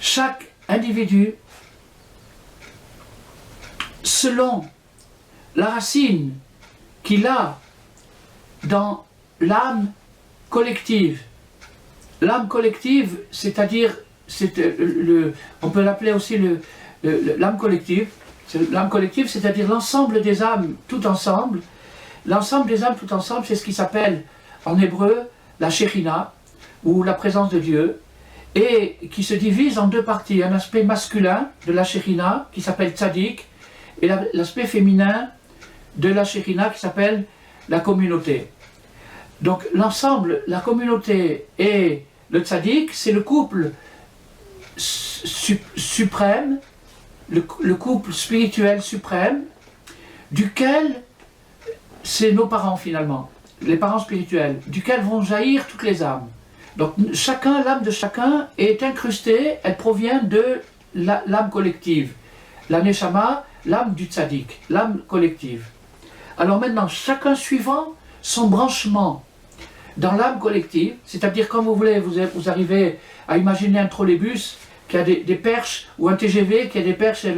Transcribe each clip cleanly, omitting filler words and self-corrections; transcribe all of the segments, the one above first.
chaque individu, selon la racine qu'il a dans l'âme collective. L'âme collective, c'est-à-dire, on peut l'appeler aussi l'âme collective. L'âme collective, c'est-à-dire l'ensemble des âmes tout ensemble. L'ensemble des âmes tout ensemble, c'est ce qui s'appelle en hébreu la Shekhinah, ou la présence de Dieu, et qui se divise en deux parties. Un aspect masculin de la Shekhinah, qui s'appelle Tzadik, et l'aspect féminin de la Shekhinah, qui s'appelle la communauté. Donc l'ensemble, la communauté et le Tzadik, c'est le couple suprême, le couple spirituel suprême, duquel c'est nos parents finalement, les parents spirituels, duquel vont jaillir toutes les âmes. Donc l'âme de chacun est incrustée, elle provient de l'âme collective. La Neshama, l'âme du Tzadik, l'âme collective. Alors maintenant, chacun suivant son branchement dans l'âme collective, c'est-à-dire comme vous voulez, vous arrivez à imaginer un trolleybus qui a des perches, ou un TGV qui a des perches et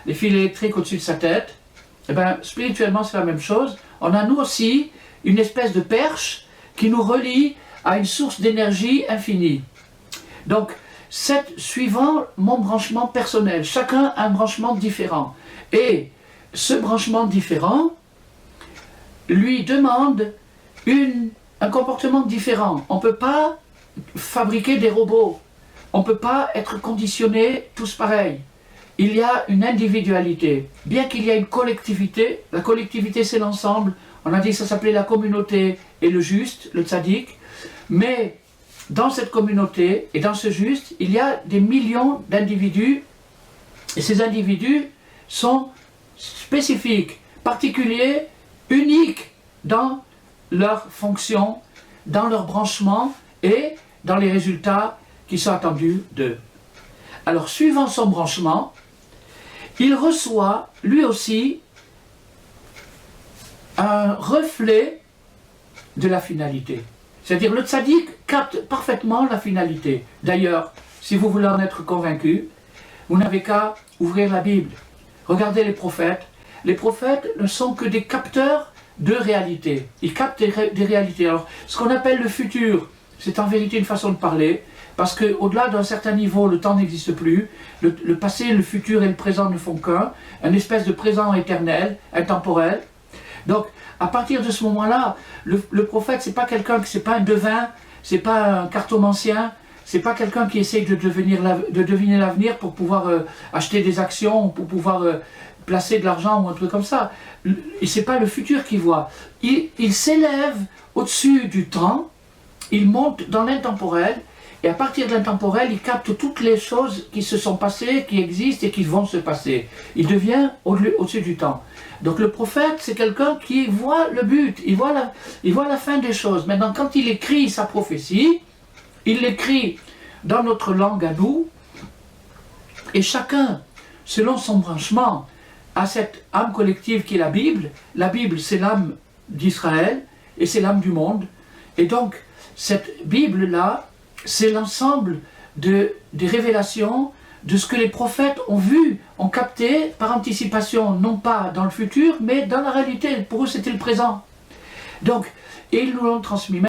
les fils électriques au-dessus de sa tête. Et bien, spirituellement, c'est la même chose. On a nous aussi une espèce de perche qui nous relie à une source d'énergie infinie. Donc, suivant mon branchement personnel, chacun a un branchement différent. Et ce branchement différent lui demande un comportement différent. On ne peut pas fabriquer des robots. On ne peut pas être conditionnés tous pareils. Il y a une individualité. Bien qu'il y ait une collectivité, la collectivité c'est l'ensemble. On a dit que ça s'appelait la communauté et le juste, le tzaddik. Mais dans cette communauté et dans ce juste, il y a des millions d'individus. Et ces individus sont spécifiques, particuliers, uniques dans leur fonction, dans leur branchement et dans les résultats qui sont attendus d'eux. Alors, suivant son branchement, il reçoit, lui aussi, un reflet de la finalité. C'est-à-dire, le tzaddik capte parfaitement la finalité. D'ailleurs, si vous voulez en être convaincu, vous n'avez qu'à ouvrir la Bible. Regardez les prophètes. Les prophètes ne sont que des capteurs de réalité. Ils captent des réalités. Alors, ce qu'on appelle le futur, c'est en vérité une façon de parler, parce qu'au-delà d'un certain niveau, le temps n'existe plus. Le passé, le futur et le présent ne font qu'un, une espèce de présent éternel, intemporel. Donc, à partir de ce moment-là, le prophète, c'est pas quelqu'un, c'est pas un devin, c'est pas un cartomancien, c'est pas quelqu'un qui essaye de deviner l'avenir pour pouvoir acheter des actions, pour pouvoir placer de l'argent ou un truc comme ça. Et c'est pas le futur qu'il voit. Il s'élève au-dessus du temps, il monte dans l'intemporel, et à partir de l'intemporel, il capte toutes les choses qui se sont passées, qui existent et qui vont se passer. Il devient au-dessus du temps. Donc le prophète, c'est quelqu'un qui voit le but, il voit la fin des choses. Maintenant, quand il écrit sa prophétie, il l'écrit dans notre langue à nous, et chacun, selon son branchement, a cette âme collective qui est la Bible. La Bible, c'est l'âme d'Israël, et c'est l'âme du monde. Et donc, cette Bible-là, c'est l'ensemble des révélations de ce que les prophètes ont vu, ont capté par anticipation, non pas dans le futur, mais dans la réalité. Pour eux, c'était le présent. Donc, et ils nous l'ont transmis.